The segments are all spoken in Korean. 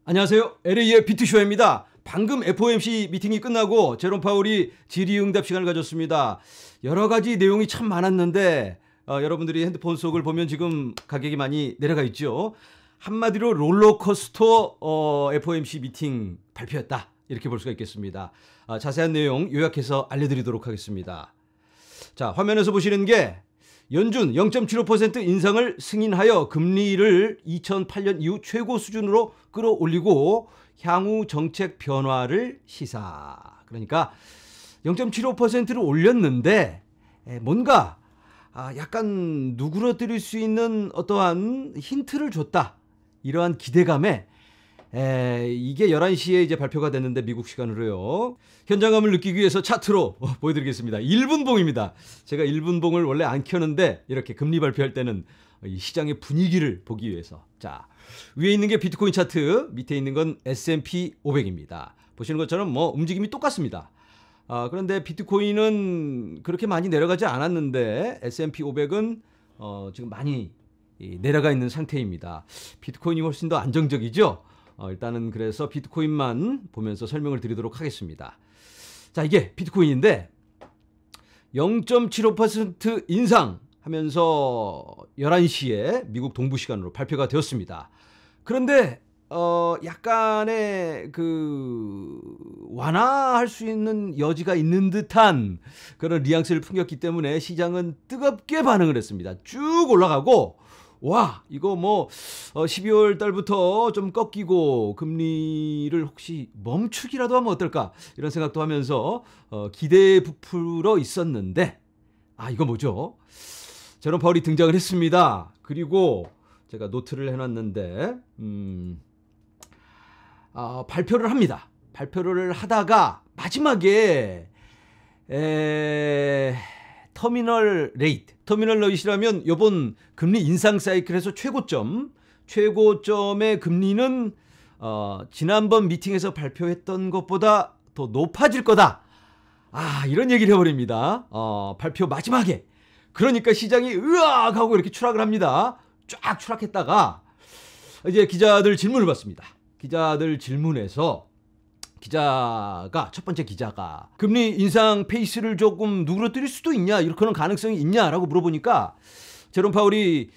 안녕하세요. LA의 비트쇼입니다. 방금 FOMC 미팅이 끝나고 제롬 파월이 질의응답 시간을 가졌습니다. 여러 가지 내용이 참 많았는데 여러분들이 핸드폰 속을 보면 지금 가격이 많이 내려가 있죠. 한마디로 롤러코스터 FOMC 미팅 발표였다. 이렇게 볼 수가 있겠습니다. 자세한 내용 요약해서 알려드리도록 하겠습니다. 자, 화면에서 보시는 게 연준 0.75% 인상을 승인하여 금리를 2008년 이후 최고 수준으로 끌어올리고 향후 정책 변화를 시사. 그러니까 0.75%를 올렸는데 뭔가 약간 누그러뜨릴 수 있는 어떠한 힌트를 줬다. 이러한 기대감에 이게 11시에 이제 발표가 됐는데 미국 시간으로요. 현장감을 느끼기 위해서 차트로 보여드리겠습니다. 1분봉입니다. 제가 1분봉을 원래 안 켜는데 이렇게 금리 발표할 때는 이 시장의 분위기를 보기 위해서. 자, 위에 있는 게 비트코인 차트, 밑에 있는 건 S&P 500입니다. 보시는 것처럼 뭐 움직임이 똑같습니다. 그런데 비트코인은 그렇게 많이 내려가지 않았는데 S&P 500은 지금 많이 내려가 있는 상태입니다. 비트코인이 훨씬 더 안정적이죠. 일단은 그래서 비트코인만 보면서 설명을 드리도록 하겠습니다. 자, 이게 비트코인인데 0.75% 인상하면서 11시에 미국 동부 시간으로 발표가 되었습니다. 그런데 약간의 완화할 수 있는 여지가 있는 듯한 그런 뉘앙스를 풍겼기 때문에 시장은 뜨겁게 반응을 했습니다. 쭉 올라가고 와, 이거 뭐 12월 달부터 좀 꺾이고 금리를 혹시 멈추기라도 하면 어떨까 이런 생각도 하면서 기대에 부풀어 있었는데 이거 뭐죠? 제롬 파월이 등장을 했습니다. 그리고 제가 노트를 해놨는데 발표를 합니다. 발표를 하다가 마지막에 터미널 레이트라면 이번 금리 인상 사이클에서 최고점의 금리는 지난번 미팅에서 발표했던 것보다 더 높아질 거다. 이런 얘기를 해버립니다. 발표 마지막에. 그러니까 시장이 으악 하고 이렇게 추락을 합니다. 쫙 추락했다가 이제 기자들 질문을 받습니다. 기자들 질문에서 첫 번째 기자가 금리 인상 페이스를 조금 누그러뜨릴 수도 있냐, 그런 가능성이 있냐라고 물어보니까 제롬 파월이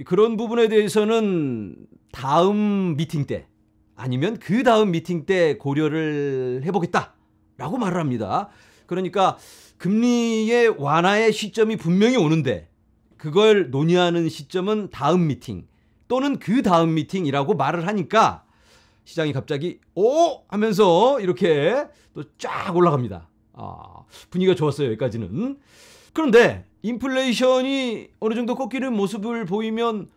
그런 부분에 대해서는 다음 미팅 때 아니면 그 다음 미팅 때 고려를 해보겠다라고 말을 합니다. 그러니까 금리의 완화의 시점이 분명히 오는데 그걸 논의하는 시점은 다음 미팅 또는 그 다음 미팅이라고 말을 하니까 시장이 갑자기 하면서 이렇게 또 쫙 올라갑니다. 분위기가 좋았어요, 여기까지는. 그런데 인플레이션이 어느 정도 꺾이는 모습을 보이면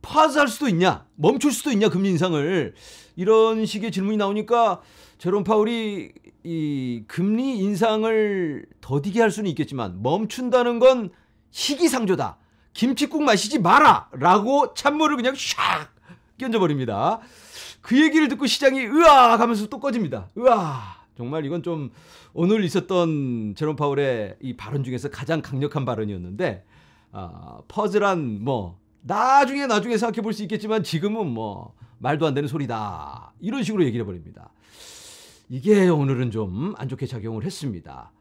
파스할 수도 있냐, 멈출 수도 있냐, 금리 인상을. 이런 식의 질문이 나오니까 제롬 파월이 이 금리 인상을 더디게 할 수는 있겠지만 멈춘다는 건 시기상조다. 김칫국 마시지 마라 라고 찬물을 그냥 샥 끼얹어버립니다. 그 얘기를 듣고 시장이 으악 하면서 또 꺼집니다. 으악, 정말 이건 좀 오늘 있었던 제롬 파월의 이 발언 중에서 가장 강력한 발언이었는데 퍼즐한 나중에 생각해 볼 수 있겠지만 지금은 말도 안 되는 소리다. 이런 식으로 얘기를 해버립니다. 이게 오늘은 좀 안 좋게 작용을 했습니다.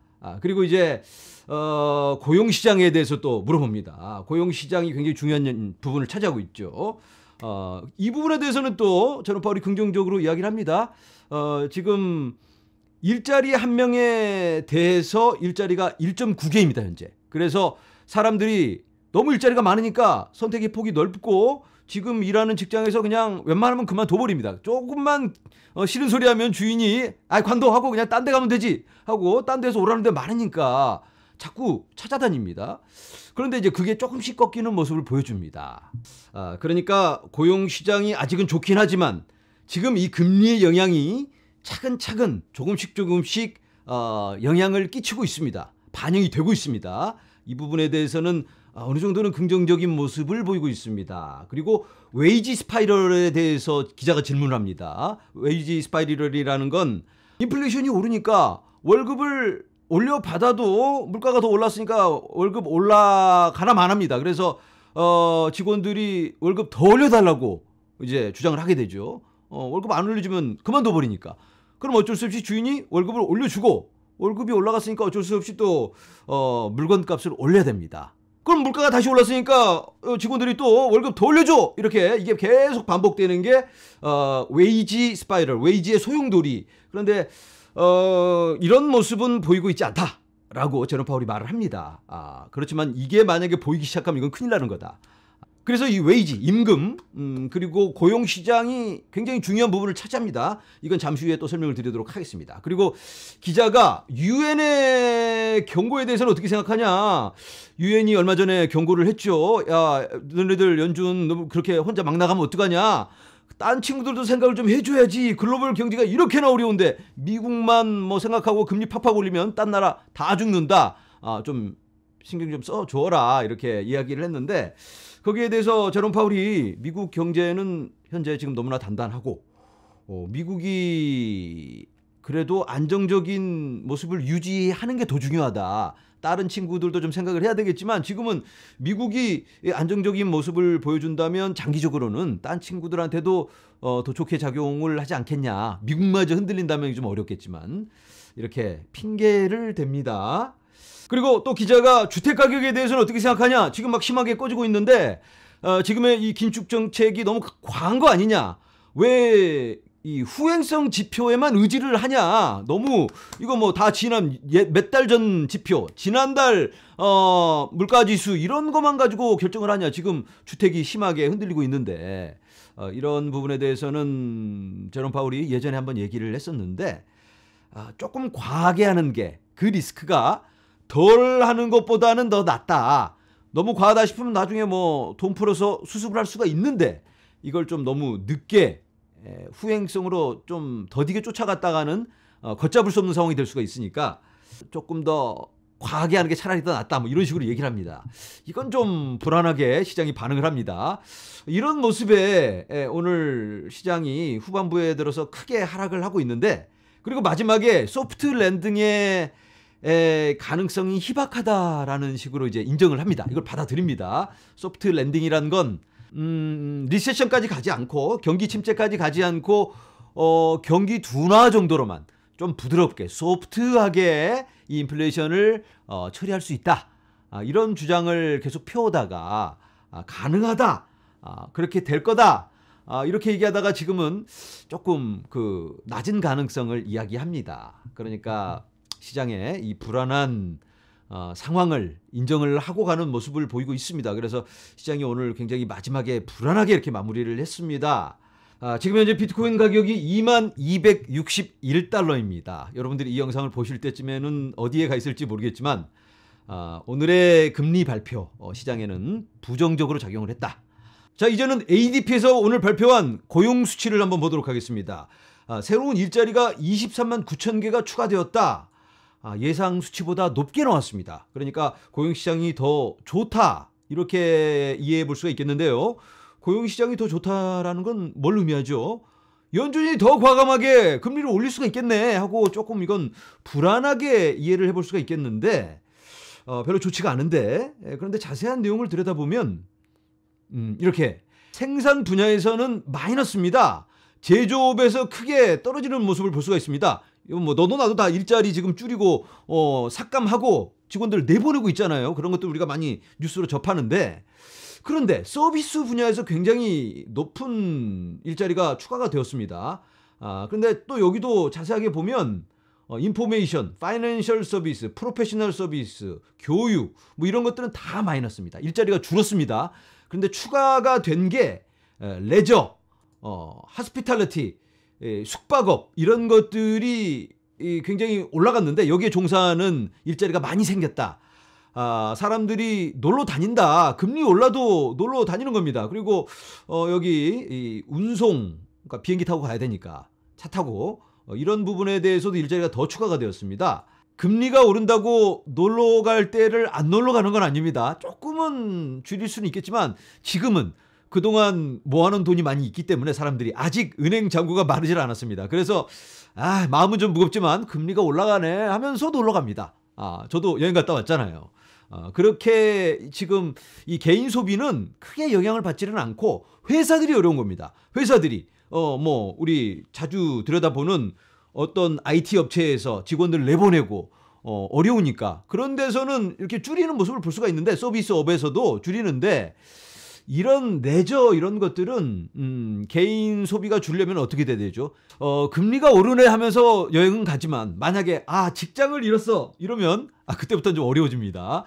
그리고 이제 고용시장에 대해서 또 물어봅니다. 고용시장이 굉장히 중요한 부분을 차지하고 있죠. 이 부분에 대해서는 또 제롬 파월이 긍정적으로 이야기를 합니다. 지금 일자리 한 명에 대해서 일자리가 1.9개입니다, 현재. 그래서 사람들이 너무 일자리가 많으니까 선택의 폭이 넓고 지금 일하는 직장에서 그냥 웬만하면 그만둬버립니다. 조금만 싫은 소리 하면 주인이 관둬하고 그냥 딴 데 가면 되지 하고 딴 데서 오라는 데 많으니까 자꾸 찾아다닙니다. 그런데 이제 그게 조금씩 꺾이는 모습을 보여줍니다. 그러니까 고용시장이 아직은 좋긴 하지만 지금 이 금리의 영향이 차근차근 조금씩 영향을 끼치고 있습니다. 반영이 되고 있습니다. 이 부분에 대해서는 어느 정도는 긍정적인 모습을 보이고 있습니다. 그리고 웨이지 스파이럴에 대해서 기자가 질문을 합니다. 웨이지 스파이럴이라는 건 인플레이션이 오르니까 월급을 올려받아도 물가가 더 올랐으니까 월급 올라가나 마나입니다. 그래서 직원들이 월급 더 올려달라고 이제 주장을 하게 되죠. 월급 안 올려주면 그만둬 버리니까. 그럼 어쩔 수 없이 주인이 월급을 올려주고 월급이 올라갔으니까 어쩔 수 없이 또 물건값을 올려야 됩니다. 그럼 물가가 다시 올랐으니까 직원들이 또 월급 더 올려줘. 이렇게 이게 계속 반복되는 게 웨이지 스파이럴, 웨이지의 소용돌이. 그런데 이런 모습은 보이고 있지 않다라고 제롬 파월이 말을 합니다. 그렇지만 이게 만약에 보이기 시작하면 이건 큰일 나는 거다. 그래서 이 웨이지, 임금, 그리고 고용시장이 굉장히 중요한 부분을 차지합니다. 이건 잠시 후에 또 설명을 드리도록 하겠습니다. 그리고 기자가 유엔의 경고에 대해서는 어떻게 생각하냐. 유엔이 얼마 전에 경고를 했죠. 야, 너네들 연준 너무 그렇게 혼자 막 나가면 어떡하냐. 딴 친구들도 생각을 좀 해줘야지. 글로벌 경제가 이렇게나 어려운데 미국만 뭐 생각하고 금리 팍팍 올리면 딴 나라 다 죽는다. 좀 신경 좀 써줘라. 이렇게 이야기를 했는데 거기에 대해서 제롬 파월이 미국 경제는 현재 지금 너무나 단단하고 미국이 그래도 안정적인 모습을 유지하는 게 더 중요하다. 다른 친구들도 좀 생각을 해야 되겠지만 지금은 미국이 안정적인 모습을 보여준다면 장기적으로는 딴 친구들한테도 더 좋게 작용을 하지 않겠냐. 미국마저 흔들린다면 좀 어렵겠지만 이렇게 핑계를 댑니다. 그리고 또 기자가 주택 가격에 대해서는 어떻게 생각하냐. 지금 막 심하게 꺼지고 있는데 지금의 이 긴축 정책이 너무 과한 거 아니냐. 왜 이 후행성 지표에만 의지를 하냐. 너무 이거 뭐 다 지난 몇 달 전 지표, 지난달 물가지수 이런 것만 가지고 결정을 하냐. 지금 주택이 심하게 흔들리고 있는데 이런 부분에 대해서는 제롬 파월이 예전에 한번 얘기를 했었는데 조금 과하게 하는 게 그 리스크가 덜 하는 것보다는 더 낫다. 너무 과하다 싶으면 나중에 뭐 돈 풀어서 수습을 할 수가 있는데 이걸 좀 너무 늦게 후행성으로 좀 더디게 쫓아갔다가는 걷잡을 수 없는 상황이 될 수가 있으니까 조금 더 과하게 하는 게 차라리 더 낫다. 뭐 이런 식으로 얘기를 합니다. 이건 좀 불안하게 시장이 반응을 합니다. 이런 모습에 오늘 시장이 후반부에 들어서 크게 하락을 하고 있는데 그리고 마지막에 소프트 랜딩의 가능성이 희박하다라는 식으로 이제 인정을 합니다. 이걸 받아들입니다. 소프트 랜딩이란 건 리세션까지 가지 않고 경기 침체까지 가지 않고 경기 둔화 정도로만 좀 부드럽게 소프트하게 이 인플레이션을 처리할 수 있다. 이런 주장을 계속 펴오다가 가능하다. 그렇게 될 거다. 이렇게 얘기하다가 지금은 조금 그 낮은 가능성을 이야기합니다. 그러니까 시장의 이 불안한 상황을 인정을 하고 가는 모습을 보이고 있습니다. 그래서 시장이 오늘 굉장히 마지막에 불안하게 이렇게 마무리를 했습니다. 지금 현재 비트코인 가격이 22,261달러입니다. 여러분들이 이 영상을 보실 때쯤에는 어디에 가 있을지 모르겠지만 오늘의 금리 발표 시장에는 부정적으로 작용을 했다. 자, 이제는 ADP에서 오늘 발표한 고용 수치를 한번 보도록 하겠습니다. 새로운 일자리가 23만 9천 개가 추가되었다. 예상 수치보다 높게 나왔습니다. 그러니까 고용시장이 더 좋다. 이렇게 이해해 볼 수가 있겠는데요. 고용시장이 더 좋다라는 건 뭘 의미하죠? 연준이 더 과감하게 금리를 올릴 수가 있겠네 하고 조금 이건 불안하게 이해를 해볼 수가 있겠는데 별로 좋지가 않은데 그런데 자세한 내용을 들여다보면 이렇게 생산 분야에서는 마이너스입니다. 제조업에서 크게 떨어지는 모습을 볼 수가 있습니다. 이건 뭐 너도 나도 다 일자리 지금 줄이고 삭감하고 직원들 내보내고 있잖아요. 그런 것도 우리가 많이 뉴스로 접하는데 그런데 서비스 분야에서 굉장히 높은 일자리가 추가가 되었습니다. 그런데 또 여기도 자세하게 보면 인포메이션, 파이낸셜 서비스, 프로페셔널 서비스, 교육 뭐 이런 것들은 다 마이너스입니다. 일자리가 줄었습니다. 그런데 추가가 된 게 레저, 하스피탈리티, 숙박업 이런 것들이 굉장히 올라갔는데 여기에 종사하는 일자리가 많이 생겼다. 사람들이 놀러 다닌다. 금리 올라도 놀러 다니는 겁니다. 그리고 여기 이 운송, 그러니까 비행기 타고 가야 되니까 차 타고 이런 부분에 대해서도 일자리가 더 추가가 되었습니다. 금리가 오른다고 놀러 갈 때를 안 놀러 가는 건 아닙니다. 조금은 줄일 수는 있겠지만 지금은 그동안 모아놓은 돈이 많이 있기 때문에 사람들이 아직 은행 잔고가 마르질 않았습니다. 그래서 마음은 좀 무겁지만 금리가 올라가네 하면서 놀러 갑니다. 저도 여행 갔다 왔잖아요. 그렇게 지금 이 개인 소비는 크게 영향을 받지는 않고 회사들이 어려운 겁니다. 회사들이 뭐 우리 자주 들여다보는 어떤 IT 업체에서 직원들 내보내고 어려우니까 그런 데서는 이렇게 줄이는 모습을 볼 수가 있는데 서비스업에서도 줄이는데 이런 레저 이런 것들은 개인 소비가 줄려면 어떻게 돼야 되죠? 금리가 오르네 하면서 여행은 가지만 만약에 직장을 잃었어 이러면 그때부터는 좀 어려워집니다.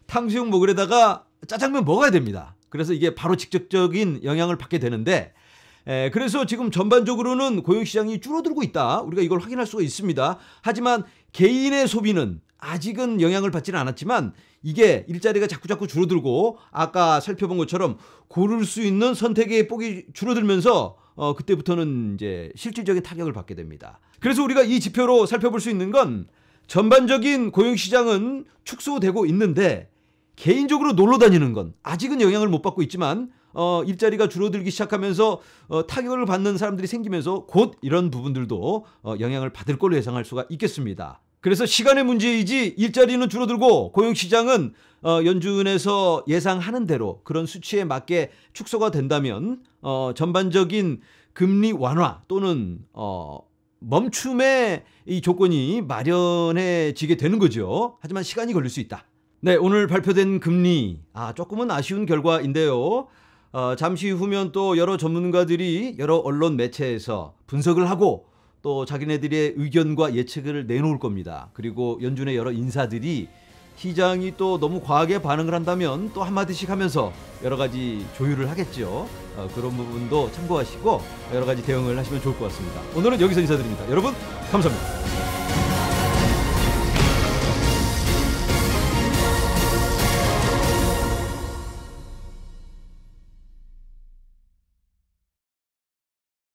탕수육 먹으려다가 짜장면 먹어야 됩니다. 그래서 이게 바로 직접적인 영향을 받게 되는데 그래서 지금 전반적으로는 고용시장이 줄어들고 있다. 우리가 이걸 확인할 수가 있습니다. 하지만 개인의 소비는 아직은 영향을 받지는 않았지만 이게 일자리가 자꾸자꾸 줄어들고 아까 살펴본 것처럼 고를 수 있는 선택의 폭이 줄어들면서 그때부터는 이제 실질적인 타격을 받게 됩니다. 그래서 우리가 이 지표로 살펴볼 수 있는 건 전반적인 고용시장은 축소되고 있는데 개인적으로 놀러 다니는 건 아직은 영향을 못 받고 있지만 일자리가 줄어들기 시작하면서 타격을 받는 사람들이 생기면서 곧 이런 부분들도 영향을 받을 걸로 예상할 수가 있겠습니다. 그래서 시간의 문제이지 일자리는 줄어들고 고용시장은 연준에서 예상하는 대로 그런 수치에 맞게 축소가 된다면 전반적인 금리 완화 또는 멈춤의 이 조건이 마련해지게 되는 거죠. 하지만 시간이 걸릴 수 있다. 네, 오늘 발표된 금리 조금은 아쉬운 결과인데요. 잠시 후면 또 여러 전문가들이 여러 언론 매체에서 분석을 하고 또 자기네들의 의견과 예측을 내놓을 겁니다. 그리고 연준의 여러 인사들이 시장이 또 너무 과하게 반응을 한다면 또 한마디씩 하면서 여러 가지 조율을 하겠죠. 그런 부분도 참고하시고 여러 가지 대응을 하시면 좋을 것 같습니다. 오늘은 여기서 인사드립니다. 여러분 감사합니다.